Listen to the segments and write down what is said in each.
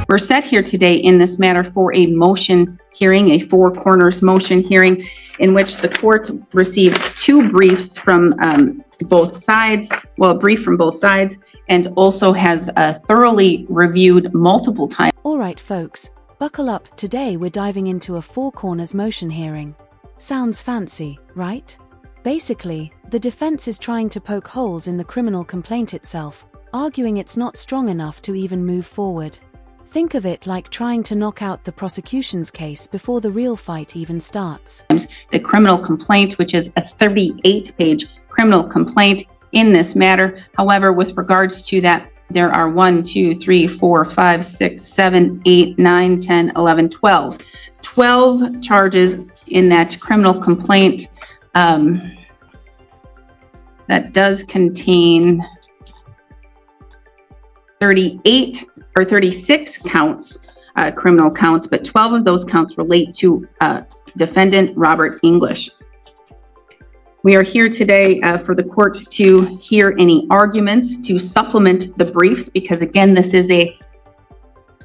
We're set here today in this matter for a motion hearing, a four corners motion hearing, in which the court received two briefs from both sides, well, a brief from both sides, and also has thoroughly reviewed multiple times. All right, folks, buckle up. Today we're diving into a four corners motion hearing. Sounds fancy, right? Basically, the defense is trying to poke holes in the criminal complaint itself, arguing it's not strong enough to even move forward. Think of it like trying to knock out the prosecution's case before the real fight even starts. The criminal complaint, which is a 38-page criminal complaint in this matter. However, with regards to that, there are 1, 2, 3, 4, 5, 6, 7, 8, 9, 10, 11, 12. 12 charges in that criminal complaint that does contain 38 or 36 counts, criminal counts, but 12 of those counts relate to defendant Robert English. We are here today for the court to hear any arguments to supplement the briefs, because again, this is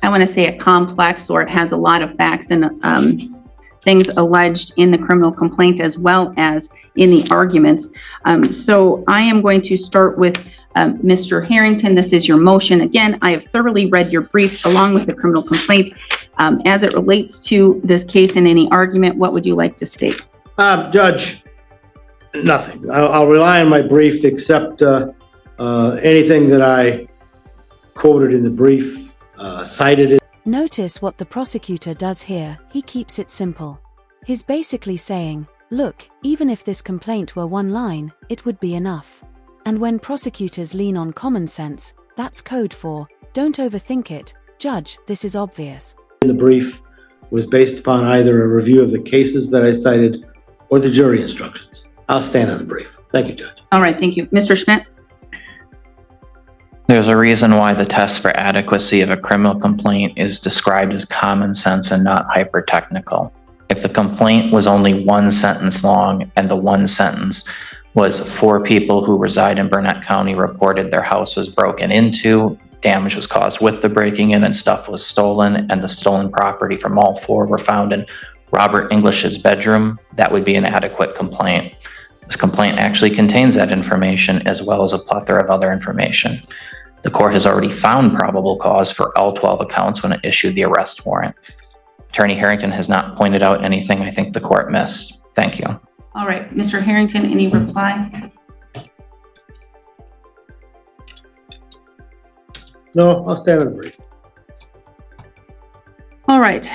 I want to say a complex, or it has a lot of facts and things alleged in the criminal complaint as well as in the arguments. So I am going to start with Mr. Harrington. This is your motion. Again, I have thoroughly read your brief along with the criminal complaint. As it relates to this case and any argument, what would you like to state? Judge, nothing. I'll rely on my brief, except anything that I quoted in the brief, cited it. Notice what the prosecutor does here. He keeps it simple. He's basically saying, look, even if this complaint were one line, it would be enough. And when prosecutors lean on common sense, that's code for, don't overthink it, judge, this is obvious. The brief was based upon either a review of the cases that I cited or the jury instructions. I'll stand on the brief. Thank you, Judge. All right, thank you. Mr. Schmidt? There's a reason why the test for adequacy of a criminal complaint is described as common sense and not hyper-technical. If the complaint was only one sentence long, and the one sentence was 4 people who reside in Burnett County reported their house was broken into, damage was caused with the breaking in, and stuff was stolen, and the stolen property from all 4 were found in Robert English's bedroom, that would be an adequate complaint. This complaint actually contains that information as well as a plethora of other information. The court has already found probable cause for all 12 accounts when it issued the arrest warrant. Attorney Harrington has not pointed out anything I think the court missed. Thank you. All right, Mr. Harrington, any reply? No, I'll stand on the brief. All right.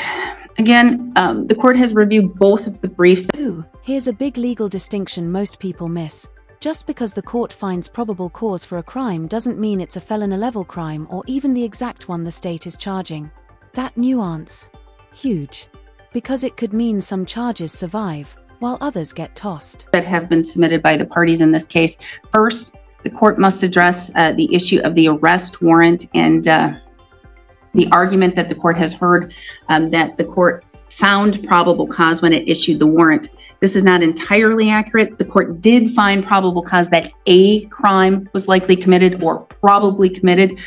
Again, the court has reviewed both of the briefs. Ooh, here's a big legal distinction most people miss. Just because the court finds probable cause for a crime doesn't mean it's a felony-level crime or even the exact one the state is charging. That nuance, huge, because it could mean some charges survive while others get tossed. That have been submitted by the parties in this case. First, the court must address the issue of the arrest warrant and the argument that the court has heard that the court found probable cause when it issued the warrant. This is not entirely accurate. The court did find probable cause that a crime was likely committed or probably committed,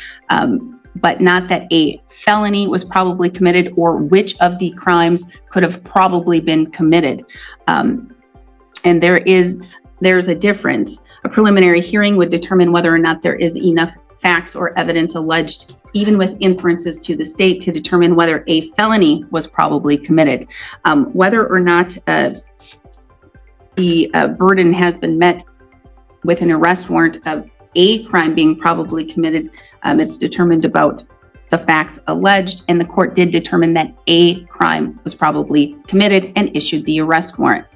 but not that a felony was probably committed or which of the crimes could have probably been committed. And there's a difference. A preliminary hearing would determine whether or not there is enough facts or evidence alleged, even with inferences to the state, to determine whether a felony was probably committed. Whether or not the burden has been met with an arrest warrant of a crime being probably committed, it's determined about the facts alleged, and the court did determine that a crime was probably committed and issued the arrest warrant.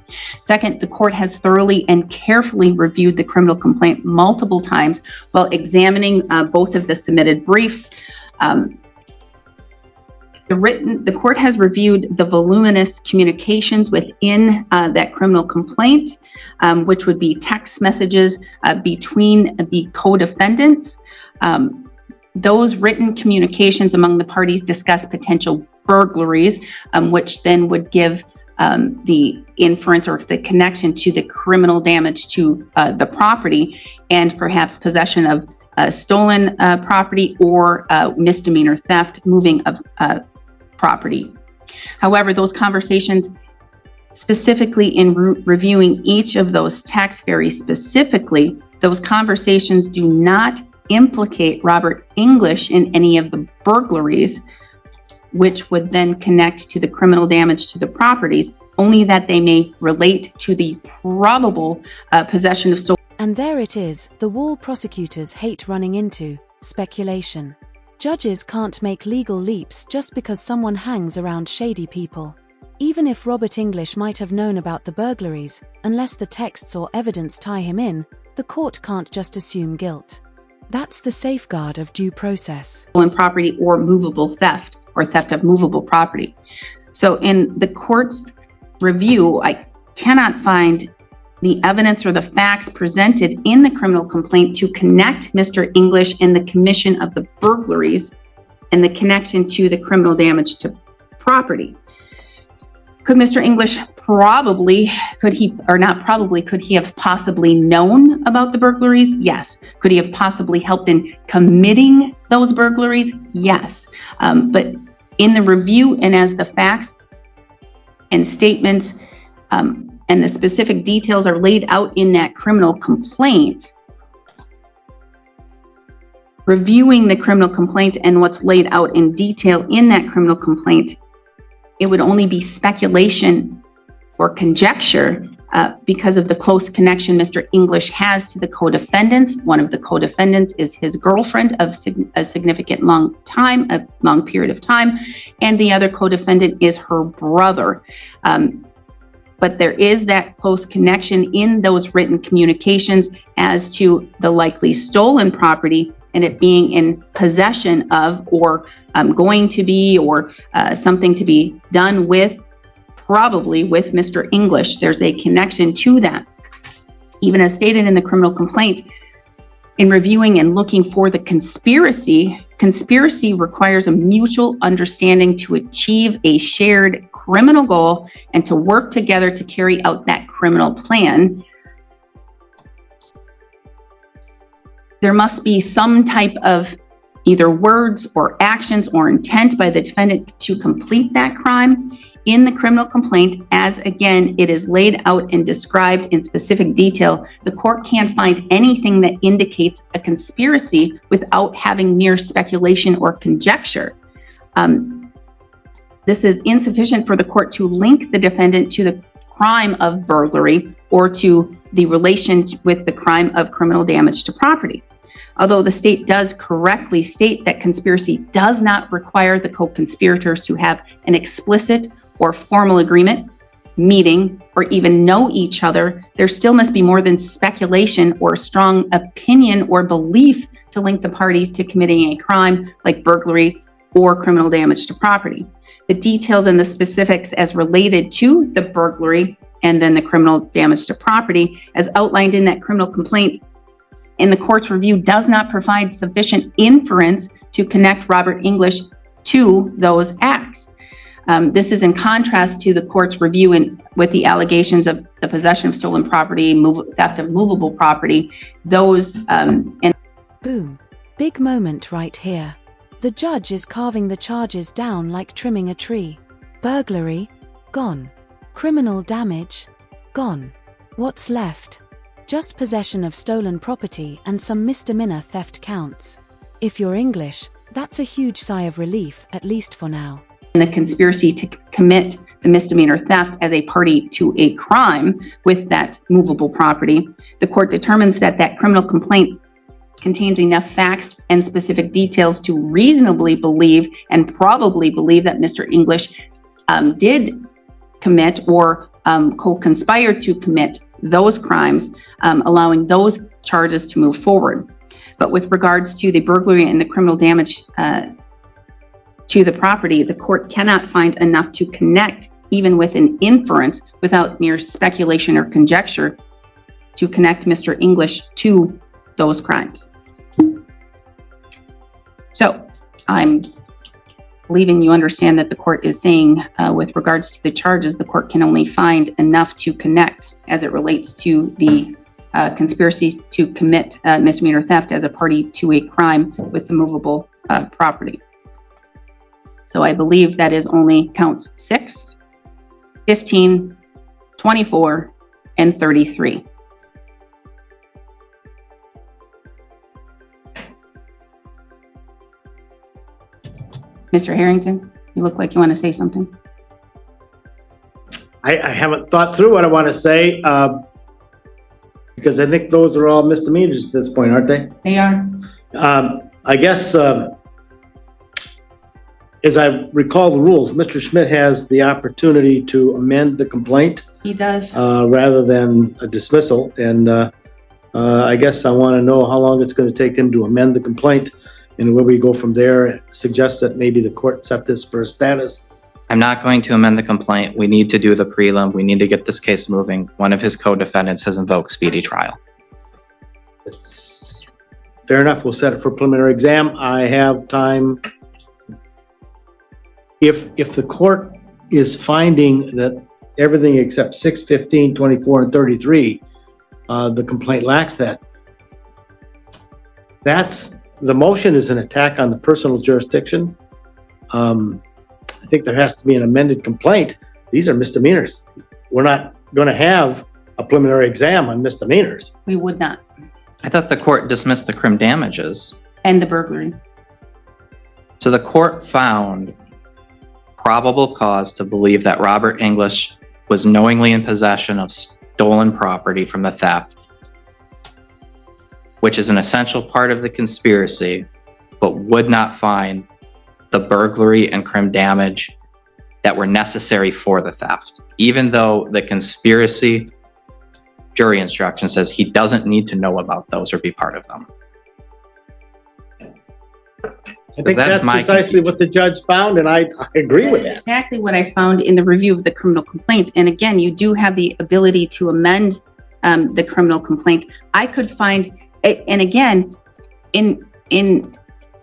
Second, the court has thoroughly and carefully reviewed the criminal complaint multiple times while examining both of the submitted briefs. The court has reviewed the voluminous communications within that criminal complaint, which would be text messages between the co-defendants. Those written communications among the parties discuss potential burglaries, which then would give the inference or the connection to the criminal damage to the property and perhaps possession of stolen property or misdemeanor theft, moving of property. However, those conversations, specifically in reviewing each of those texts very specifically, those conversations do not implicate Robert English in any of the burglaries, which would then connect to the criminal damage to the properties, only that they may relate to the probable possession of stolen. And there it is, the wall prosecutors hate running into: speculation. Judges can't make legal leaps just because someone hangs around shady people. Even if Robert English might have known about the burglaries, unless the texts or evidence tie him in, the court can't just assume guilt. That's the safeguard of due process. Stolen property or movable theft, or theft of movable property. So in the court's review, I cannot find the evidence or the facts presented in the criminal complaint to connect Mr. English and the commission of the burglaries and the connection to the criminal damage to property. Could Mr. English could he have possibly known about the burglaries? Yes. Could he have possibly helped in committing those burglaries? Yes. But in the review and as the facts and statements and the specific details are laid out in that criminal complaint, reviewing the criminal complaint and what's laid out in detail in that criminal complaint, it would only be speculation or conjecture because of the close connection Mr. English has to the co-defendants. One of the co-defendants is his girlfriend of a significant long period of time, and the other co-defendant is her brother. But there is that close connection in those written communications as to the likely stolen property and it being in possession of, or going to be, or something to be done with, probably with Mr. English. There's a connection to that. Even as stated in the criminal complaint, in reviewing and looking for the conspiracy requires a mutual understanding to achieve a shared criminal goal and to work together to carry out that criminal plan. There must be some type of either words or actions or intent by the defendant to complete that crime. In the criminal complaint, as again, it is laid out and described in specific detail, the court can't find anything that indicates a conspiracy without having mere speculation or conjecture. This is insufficient for the court to link the defendant to the crime of burglary or to the relation with the crime of criminal damage to property. Although the state does correctly state that conspiracy does not require the co-conspirators to have an explicit or formal agreement, meeting, or even know each other, there still must be more than speculation or strong opinion or belief to link the parties to committing a crime like burglary or criminal damage to property. The details and the specifics as related to the burglary and then the criminal damage to property, as outlined in that criminal complaint in the court's review, does not provide sufficient inference to connect Robert English to those acts. This is in contrast to the court's review with the allegations of the possession of stolen property, theft of movable property, those Boom. Big moment right here. The judge is carving the charges down like trimming a tree. Burglary? Gone. Criminal damage? Gone. What's left? Just possession of stolen property and some misdemeanor theft counts. If you're English, that's a huge sigh of relief, at least for now. The conspiracy to commit the misdemeanor theft as a party to a crime with that movable property, the court determines that that criminal complaint contains enough facts and specific details to reasonably believe and probably believe that Mr. English did commit or co-conspired to commit those crimes, allowing those charges to move forward. But with regards to the burglary and the criminal damage to the property, the court cannot find enough to connect, even with an inference, without mere speculation or conjecture, to connect Mr. English to those crimes. So I'm believing you understand that the court is saying with regards to the charges, the court can only find enough to connect as it relates to the conspiracy to commit misdemeanor theft as a party to a crime with the movable property. So I believe that is only counts 6, 15, 24, and 33. Mr. Harrington, you look like you want to say something. I haven't thought through what I want to say, because I think those are all misdemeanors at this point, aren't they? They are. I guess, as I recall the rules, Mr. Schmidt has the opportunity to amend the complaint. He does. Rather than a dismissal. And I guess I want to know how long it's going to take him to amend the complaint, and where we go from there. Suggest that maybe the court set this for a status. I'm not going to amend the complaint. We need to do the prelim. We need to get this case moving. One of his co-defendants has invoked speedy trial. It's fair enough. We'll set it for preliminary exam. I have time. If the court is finding that everything except 6, 15, 24, and 33, the complaint lacks that, the motion is an attack on the personal jurisdiction. I think there has to be an amended complaint. These are misdemeanors. We're not going to have a preliminary exam on misdemeanors. We would not. I thought the court dismissed the crim damages. And the burglary. So the court found probable cause to believe that Robert English was knowingly in possession of stolen property from the theft, which is an essential part of the conspiracy, but would not find the burglary and crim damage that were necessary for the theft, even though the conspiracy jury instruction says he doesn't need to know about those or be part of them. I think that's precisely what the judge found, and I agree with that. Exactly what I found in the review of the criminal complaint. And again, you do have the ability to amend the criminal complaint. I could find, and again, in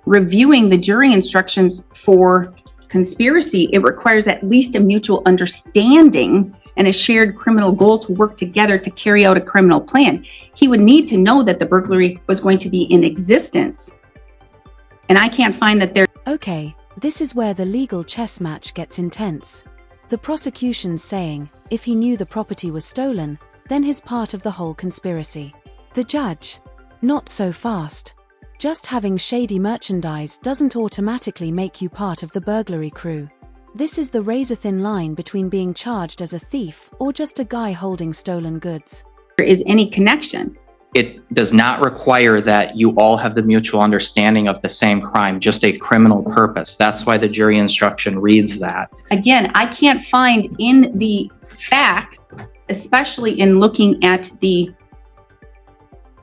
reviewing the jury instructions for conspiracy, it requires at least a mutual understanding and a shared criminal goal to work together to carry out a criminal plan. He would need to know that the burglary was going to be in existence. And I can't find that there. Okay, this is where the legal chess match gets intense. The prosecution's saying, if he knew the property was stolen, then he's part of the whole conspiracy. The judge, not so fast. Just having shady merchandise doesn't automatically make you part of the burglary crew. This is the razor-thin line between being charged as a thief or just a guy holding stolen goods. There is any connection. It does not require that you all have the mutual understanding of the same crime, just a criminal purpose. That's why the jury instruction reads that. Again, I can't find in the facts, especially in looking at the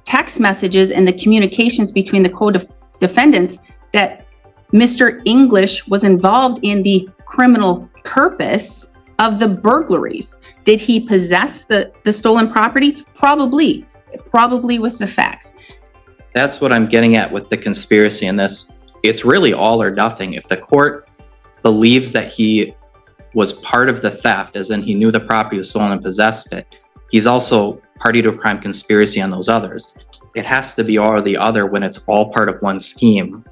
text messages and the communications between the co-defendants, that Mr. English was involved in the criminal purpose of the burglaries. Did he possess the stolen property? Probably with the facts. That's what I'm getting at with the conspiracy in this. It's really all or nothing. If the court believes that he was part of the theft, as in he knew the property was stolen and possessed it, he's also party to a crime conspiracy on those others. It has to be all or the other when it's all part of one scheme.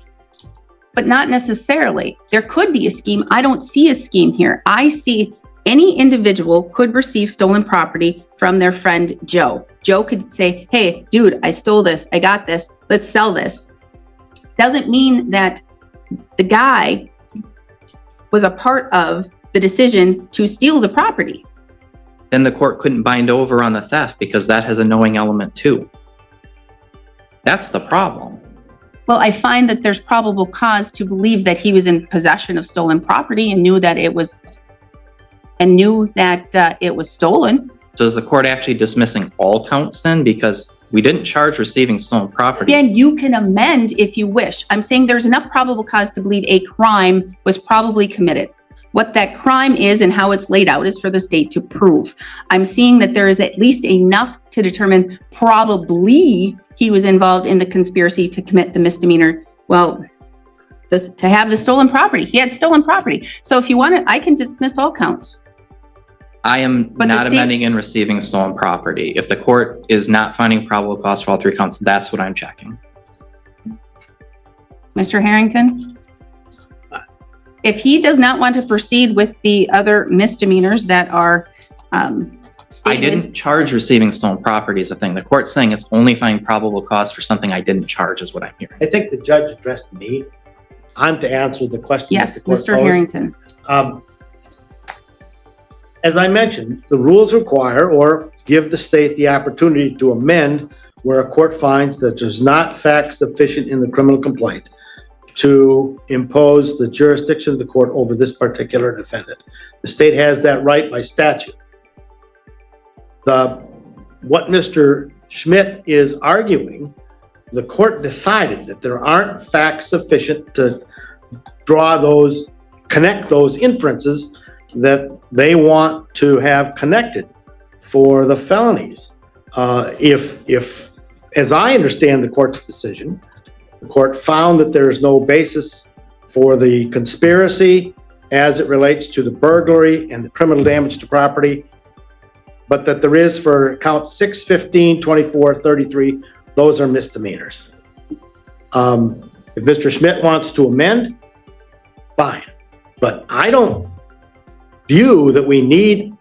But not necessarily. There could be a scheme. I don't see a scheme here. I see any individual could receive stolen property from their friend Joe. Joe could say, hey, dude, I stole this. I got this. Let's sell this. Doesn't mean that the guy was a part of the decision to steal the property. Then the court couldn't bind over on the theft because that has a knowing element too. That's the problem. Well, I find that there's probable cause to believe that he was in possession of stolen property and knew that it was stolen. So is the court actually dismissing all counts then? Because we didn't charge receiving stolen property. Again, you can amend if you wish. I'm saying there's enough probable cause to believe a crime was probably committed. What that crime is and how it's laid out is for the state to prove. I'm seeing that there is at least enough to determine probably he was involved in the conspiracy to commit the misdemeanor. Well, to have the stolen property. He had stolen property. So if you want to, I can dismiss all counts. I am But the not state- amending and receiving stolen property. If the court is not finding probable cause for all three counts, that's what I'm checking. Mr. Harrington? If he does not want to proceed with the other misdemeanors that are I stated. didn't charge receiving stolen property as a thing. The court's saying it's only finding probable cause for something I didn't charge is what I'm hearing. I think the judge addressed me. I'm to answer the question. that the Yes, court Mr. posed. Harrington. As I mentioned, the rules require or give the state the opportunity to amend where a court finds that there's not facts sufficient in the criminal complaint to impose the jurisdiction of the court over this particular defendant. The state has that right by statute. What Mr. Schmidt is arguing, the court decided that there aren't facts sufficient to connect those inferences that they want to have connected for the felonies. If, as I understand the court's decision, the court found that there is no basis for the conspiracy as it relates to the burglary and the criminal damage to property, but that there is for counts 6, 15, 24, 33, those are misdemeanors. If Mr. Schmidt wants to amend, fine. But I don't view that we need